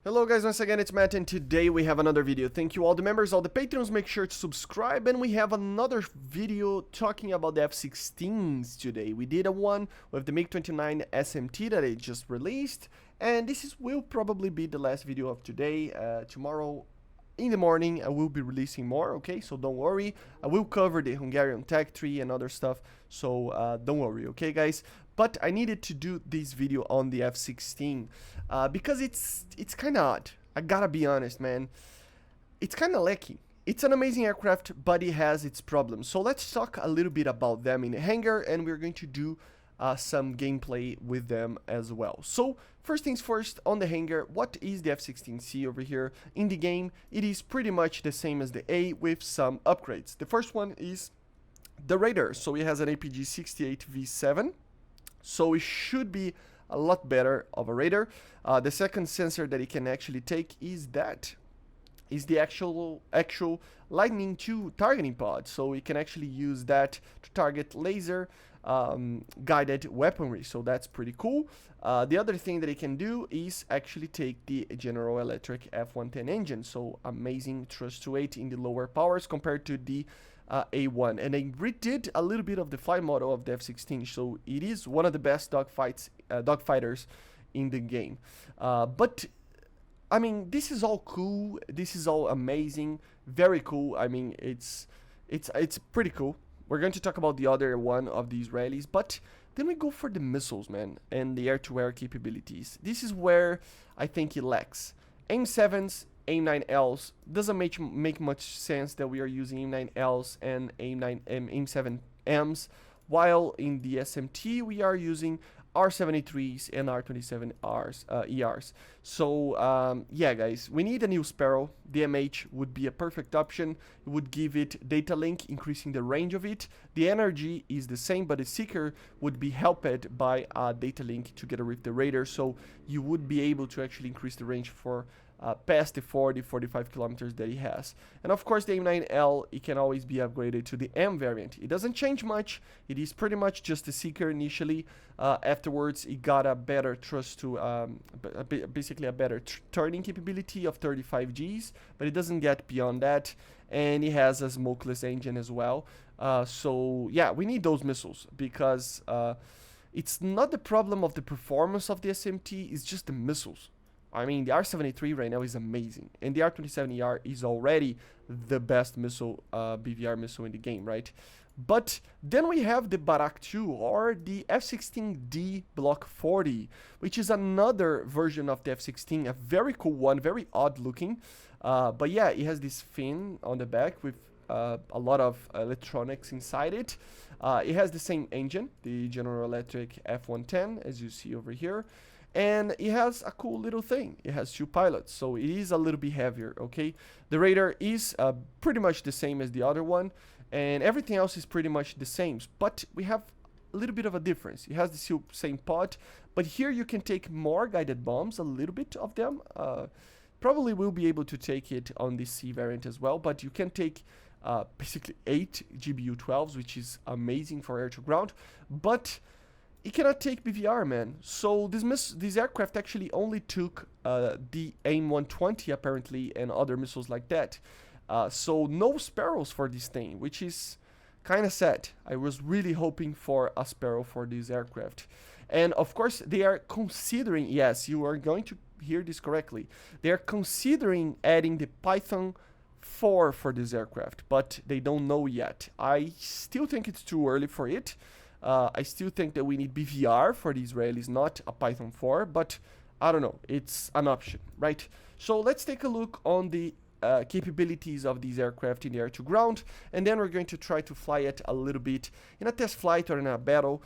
Hello guys, once again it's Matt and today we have another video. Thank you all the members, all the patrons, make sure to subscribe, and we have another video talking about the F-16s today. We did a one with the MiG-29 SMT that I just released, and will probably be the last video of today. Tomorrow in the morning I will be releasing more, okay, so don't worry. I will cover the Hungarian tech tree and other stuff, so don't worry, okay guys. But I needed to do this video on the F-16 because it's kind of odd. I gotta be honest, man. It's kind of lacking. It's an amazing aircraft, but it has its problems. So let's talk a little bit about them in the hangar, and we're going to do some gameplay with them as well. So first things first, on the hangar, what is the F-16C over here? In the game, it is pretty much the same as the A with some upgrades. The first one is the radar. So it has an APG-68 V7. So it should be a lot better of a radar. The second sensor that it can actually take is the actual Lightning II targeting pod. So it can actually use that to target laser guided weaponry. So that's pretty cool. The other thing that it can do is actually take the General Electric F-110 engine. So amazing thrust to weight in the lower powers compared to the A1, and they redid a little bit of the flight model of the F-16, so it is one of the best dogfighters in the game. But I mean, this is all cool. This is all amazing, very cool. I mean, it's pretty cool. We're going to talk about the other one of the Israelis, but then we go for the missiles, man, and the air-to-air capabilities. This is where I think it lacks. AIM-7s, AIM-9Ls, doesn't make much sense that we are using AIM-9Ls and AIM-7Ms, while in the SMT we are using R-73s and R-27ERs. So yeah guys, we need a new Sparrow. DMH would be a perfect option. It would give it data link, increasing the range of it. The energy is the same, but the Seeker would be helped by a data link together with the radar, so you would be able to actually increase the range for past the 40-45 kilometers that it has. And of course the AIM-9L, it can always be upgraded to the M variant. It doesn't change much. It is pretty much just a Seeker initially. Afterwards it got a better thrust to basically a better turning capability of 35 Gs, but it doesn't get beyond that, and it has a smokeless engine as well. So yeah, we need those missiles because it's not the problem of the performance of the SMT, it's just the missiles. I mean, the R-73 right now is amazing, and the R-27ER is already the best missile, BVR missile in the game, right? But then we have the Barak 2 or the F-16D Block 40, which is another version of the F-16, a very cool one, very odd looking. But yeah, it has this fin on the back with a lot of electronics inside it. It has the same engine, the General Electric F-110, as you see over here. And it has a cool little thing. It has two pilots, so it is a little bit heavier, okay? The radar is pretty much the same as the other one, and everything else is pretty much the same. But we have a little bit of a difference. It has the same pod, but here you can take more guided bombs, a little bit of them. Probably will be able to take it on the C variant as well, but you can take basically 8 GBU-12s, which is amazing for air-to-ground. But it cannot take BVR, man. So this aircraft actually only took the AIM-120 apparently, and other missiles like that. So no Sparrows for this thing, which is kind of sad. I was really hoping for a Sparrow for this aircraft. And of course they are considering, yes, you are going to hear this correctly, they are considering adding the Python 4 for this aircraft, but they don't know yet. I still think it's too early for it. I still think that we need BVR for the Israelis, not a Python 4, but I don't know, it's an option, right? So let's take a look on the capabilities of these aircraft in the air-to-ground, and then we're going to try to fly it a little bit in a test flight or in a battle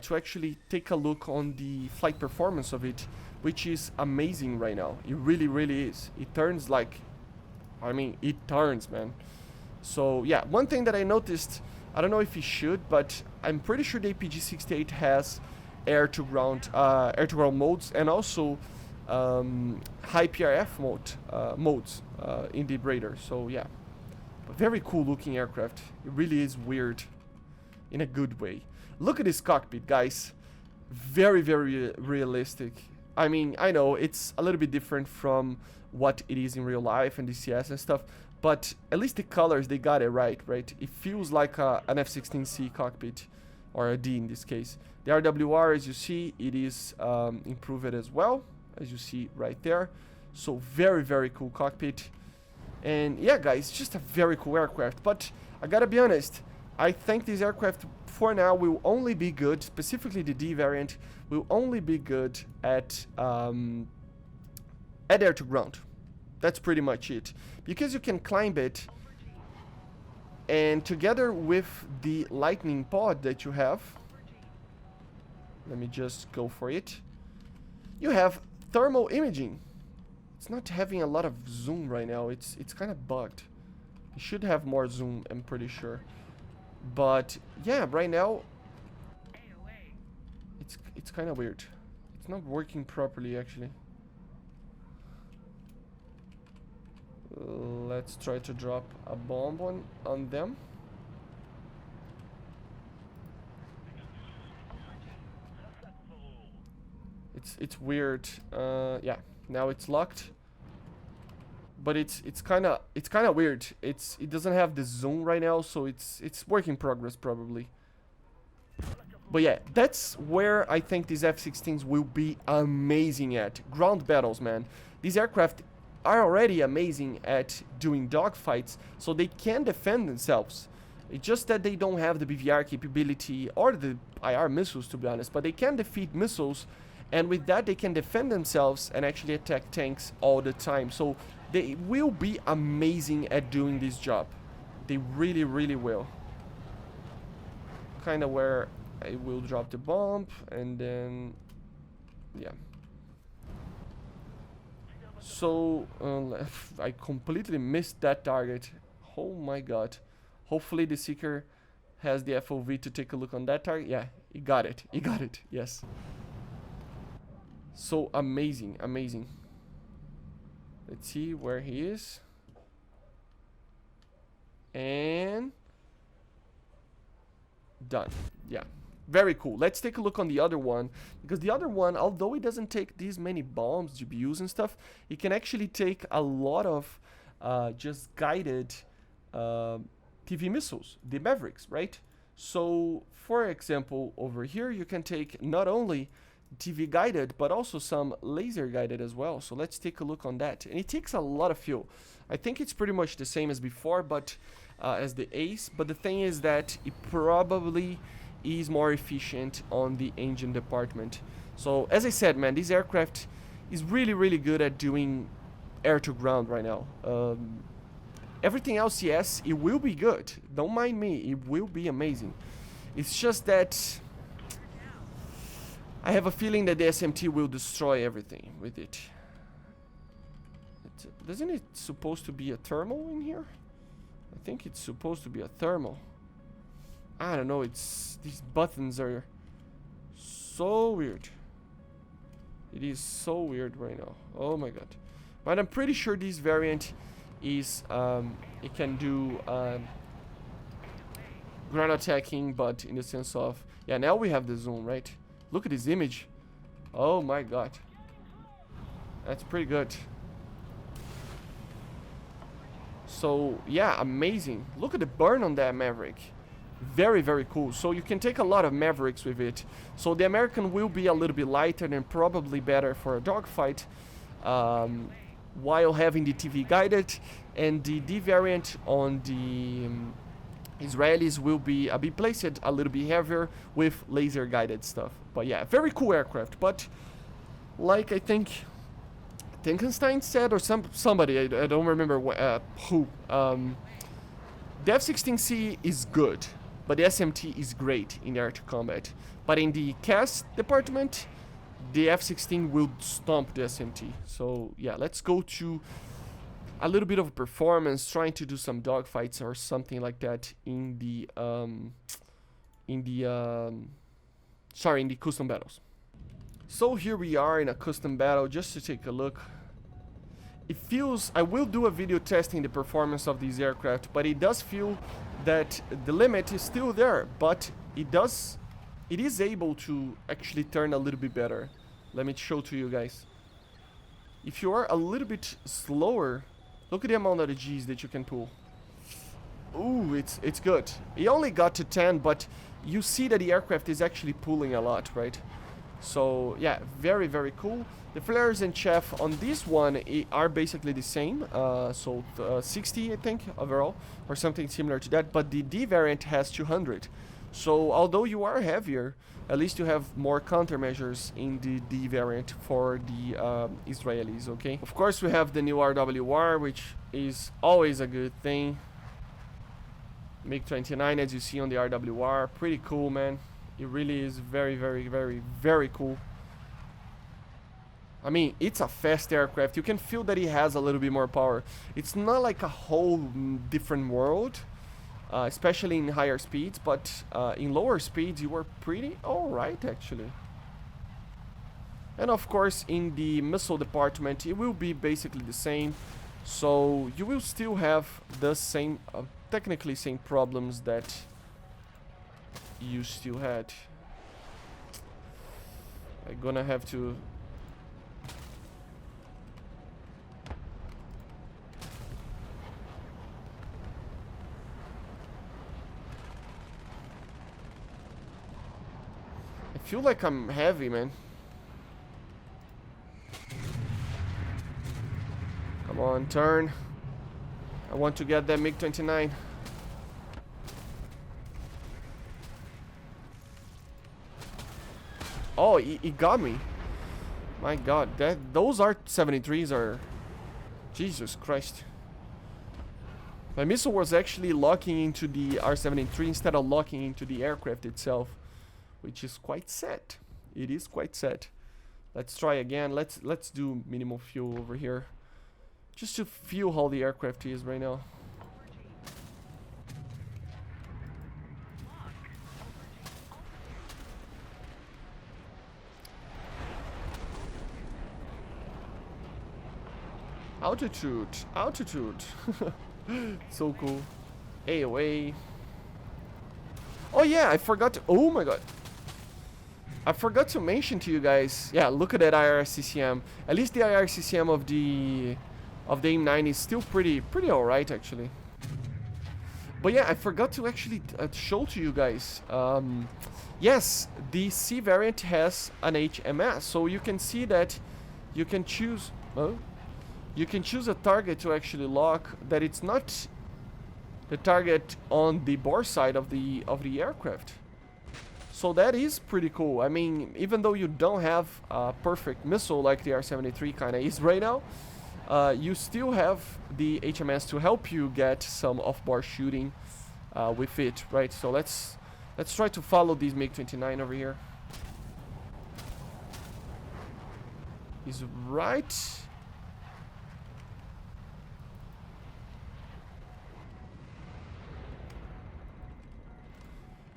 to actually take a look on the flight performance of it, which is amazing right now. It really, really is. It turns like, I mean, it turns, man. So yeah, one thing that I noticed, I don't know if it should, but I'm pretty sure the APG-68 has air-to-ground modes, and also high PRF modes in the radar. So yeah, a very cool looking aircraft. It really is weird in a good way. Look at this cockpit, guys. Very, very realistic. I mean, I know it's a little bit different from what it is in real life and DCS and stuff, but at least the colors, they got it right? It feels like an F-16C cockpit, or a D in this case. The RWR, as you see, it is improved as well, as you see right there. So very, very cool cockpit. And yeah, guys, just a very cool aircraft. But I gotta be honest, I think this aircraft for now will only be good, specifically the D variant, will only be good at air to ground. That's pretty much it. Because you can climb it, and together with the lightning pod that you have, let me just go for it, you have thermal imaging. It's not having a lot of zoom right now. It's kind of bugged. It should have more zoom, I'm pretty sure. But yeah, right now it's kind of weird. It's not working properly, actually. Let's try to drop a bomb on them. It's weird. Yeah, now it's locked. But it's kind of weird. It doesn't have the zoom right now, so it's work in progress probably. But yeah, that's where I think these F-16s will be amazing at. Ground battles, man. These aircraft are already amazing at doing dogfights, so they can defend themselves. It's just that they don't have the BVR capability or the IR missiles, to be honest, but they can defeat missiles, and with that they can defend themselves and actually attack tanks all the time. So they will be amazing at doing this job. They really, really will. Kind of where I will drop the bomb, and then yeah. So I completely missed that target. Oh my god. Hopefully the Seeker has the FOV to take a look on that target. Yeah, he got it. He got it. Yes. So amazing, amazing. Let's see where he is. And done. Yeah. Very cool. Let's take a look on the other one, because the other one, although it doesn't take these many bombs, GPUs and stuff, it can actually take a lot of just guided TV missiles, the Mavericks, right? So, for example, over here you can take not only TV guided, but also some laser guided as well. So let's take a look on that. And it takes a lot of fuel. I think it's pretty much the same as before, but as the Ace. But the thing is that it probably is more efficient on the engine department. So as I said, man, this aircraft is really, really good at doing air to ground right now. Everything else, yes, it will be good. Don't mind me, it will be amazing. It's just that I have a feeling that the SMT will destroy everything with it. Doesn't it supposed to be a thermal in here? I think it's supposed to be a thermal. I don't know, these buttons are so weird. It is so weird right now. Oh my god. But I'm pretty sure this variant is it can do ground attacking, but in the sense of, yeah, now we have the zoom, right? Look at this image. Oh my god. That's pretty good. So yeah, amazing. Look at the burn on that Maverick. Very, very cool. So you can take a lot of Mavericks with it. So the American will be a little bit lighter and probably better for a dogfight, while having the TV guided, and the D variant on the Israelis will be placed a little bit heavier with laser guided stuff. But yeah, very cool aircraft. But like I think Tinkenstein said, or somebody, I don't remember who, the F-16C is good, but the SMT is great in air to combat. But in the CAS department, the F-16 will stomp the SMT. So yeah, let's go to a little bit of performance, trying to do some dogfights or something like that in the custom battles. So here we are in a custom battle, just to take a look. It feels, I will do a video testing the performance of these aircraft, but it does feel that the limit is still there, but it is able to actually turn a little bit better. Let me show to you guys. If you are a little bit slower, look at the amount of Gs that you can pull. Ooh, it's good. He only got to 10, but you see that the aircraft is actually pulling a lot, right? So yeah, very, very cool. The flares and chaff on this one are basically the same. 60, I think, overall, or something similar to that. But the D variant has 200. So although you are heavier, at least you have more countermeasures in the D variant for the Israelis, okay? Of course, we have the new RWR, which is always a good thing. MiG-29, as you see on the RWR, pretty cool, man. It really is very, very, very, very cool. I mean, it's a fast aircraft. You can feel that it has a little bit more power. It's not like a whole different world, especially in higher speeds, but in lower speeds, you were pretty alright, actually. And of course, in the missile department, it will be basically the same. So you will still have the same, technically same problems that you still had. I'm gonna have to... I feel like I'm heavy, man. Come on, turn. I want to get that MiG-29. Oh, he got me. My god, those R-73s are... Jesus Christ. My missile was actually locking into the R-73 instead of locking into the aircraft itself, which is quite sad. It is quite sad. Let's try again. Let's do minimal fuel over here, just to feel how the aircraft is right now. Altitude, altitude. So cool. AOA. Oh yeah, I forgot to, oh my god. I forgot to mention to you guys. Yeah, look at that IRCCM. At least the IRCCM of the AIM-9 is still pretty alright, actually. But yeah, I forgot to actually show to you guys. Yes, the C variant has an HMS, so you can see that you can choose. You can choose a target to actually lock that it's not the target on the bore side of the aircraft. So that is pretty cool. I mean, even though you don't have a perfect missile like the R-73 kind of is right now, you still have the HMS to help you get some off-bore shooting with it, right? So let's try to follow these MiG-29 over here. He's right.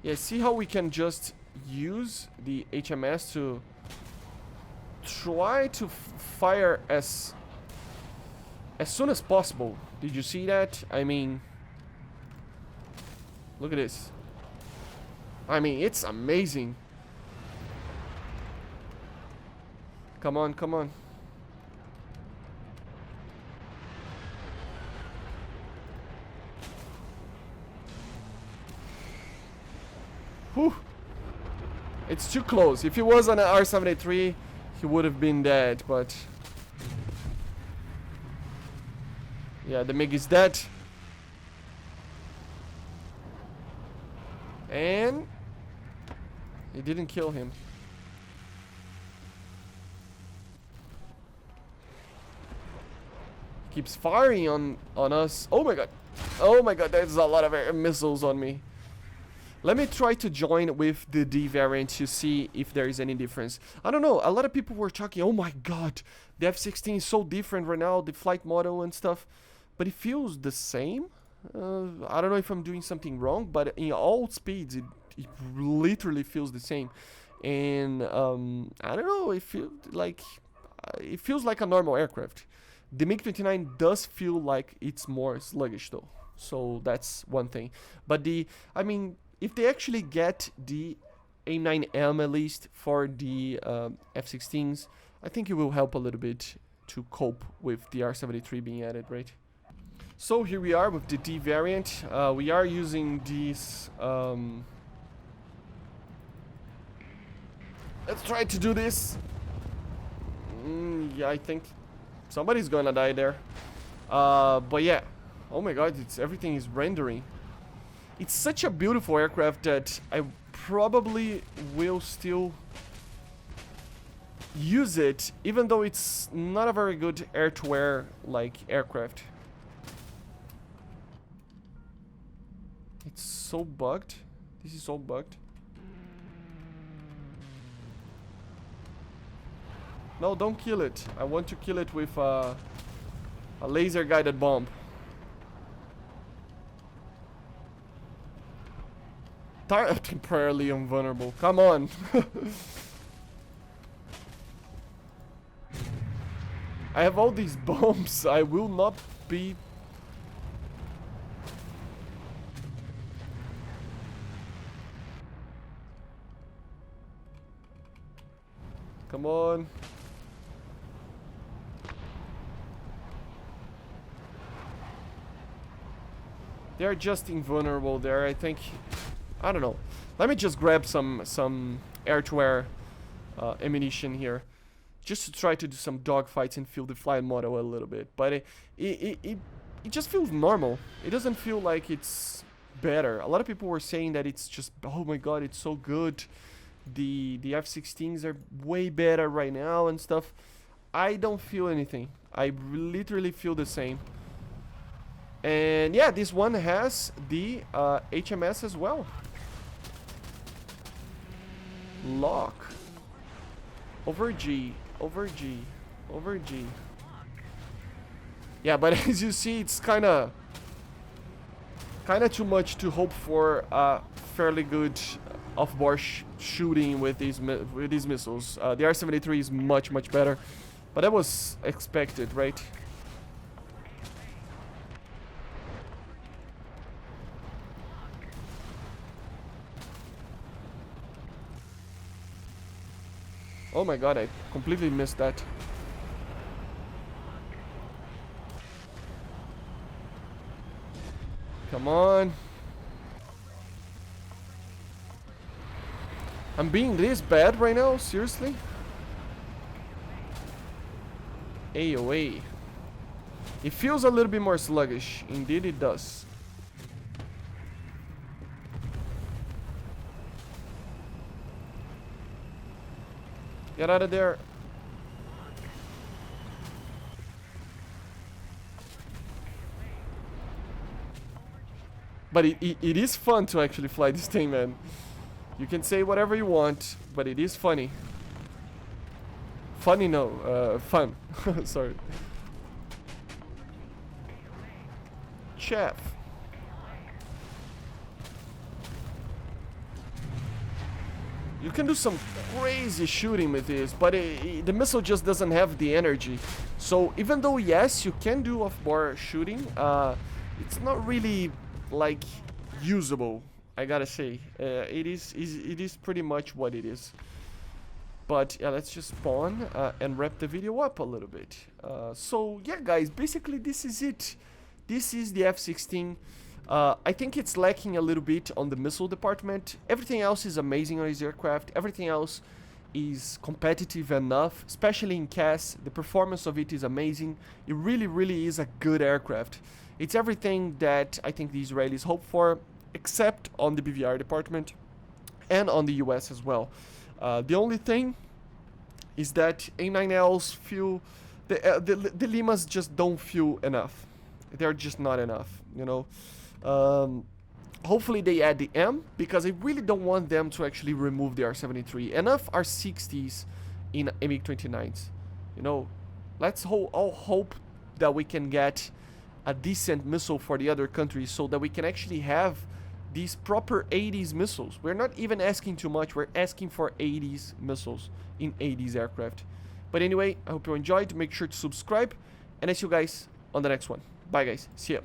Yeah, see how we can just use the HMS to try to fire as soon as possible. Did you see that? I mean, look at this. I mean, it's amazing. Come on, come on. Whew. It's too close. If he was on an R-73, he would have been dead, but... yeah, the MiG is dead. And... it didn't kill him. Keeps firing on us. Oh my god. Oh my god, there's a lot of missiles on me. Let me try to join with the D variant to see if there is any difference. I don't know, a lot of people were talking, oh my god, the F-16 is so different right now, the flight model and stuff. But it feels the same. I don't know if I'm doing something wrong, but in all speeds, it literally feels the same. And I don't know, it feels like a normal aircraft. The MiG-29 does feel like it's more sluggish though. So that's one thing. But I mean, if they actually get the AIM-9M at least for the F-16s. I think it will help a little bit to cope with the R-73 being added, right? So here we are with the D variant. We are using these. Let's try to do this. Yeah, I think somebody's gonna die there. But yeah. Oh my god, everything is rendering. It's such a beautiful aircraft that I probably will still use it, even though it's not a very good air-to-air like aircraft. It's so bugged. This is so bugged. No, don't kill it. I want to kill it with a laser-guided bomb. Temporarily invulnerable. Come on. I have all these bombs. I will not be... Come on. They're just invulnerable there, I think. I don't know. Let me just grab some air-to-air ammunition here, just to try to do some dogfights and feel the flight model a little bit. But it just feels normal. It doesn't feel like it's better. A lot of people were saying that it's just, oh my god, it's so good. The F-16s are way better right now and stuff. I don't feel anything. I literally feel the same. And yeah, this one has the HMS as well. Lock. Over G. Over G. Over G. Yeah, but as you see, it's kind of too much to hope for a fairly good off-board shooting with these missiles. The R-73 is much better, but that was expected, right? Oh my god, I completely missed that. Come on. I'm being this bad right now? Seriously? AOA. It feels a little bit more sluggish. Indeed it does. Get out of there. But it is fun to actually fly this thing, man. You can say whatever you want, but it is funny. Funny, no. Fun. Sorry. Chef. You can do some crazy shooting with this, but the missile just doesn't have the energy. So even though, yes, you can do off-board shooting, it's not really, like, usable, I gotta say. It is pretty much what it is. But yeah, let's just spawn and wrap the video up a little bit. So yeah, guys, basically this is it. This is the F-16. I think it's lacking a little bit on the missile department. Everything else is amazing on this aircraft. Everything else is competitive enough, especially in CAS. The performance of it is amazing. It really is a good aircraft. It's everything that I think the Israelis hope for, except on the BVR department and on the US as well. The only thing is that AIM-9Ls feel... The Limas just don't feel enough. They're just not enough, you know. Hopefully they add the M, because I really don't want them to actually remove the R-73. Enough R-60s in MiG-29s. You know, let's all hope that we can get a decent missile for the other countries so that we can actually have these proper 80s missiles. We're not even asking too much, we're asking for 80s missiles in 80s aircraft. But anyway, I hope you enjoyed. Make sure to subscribe, and I see you guys on the next one. Bye guys, see ya.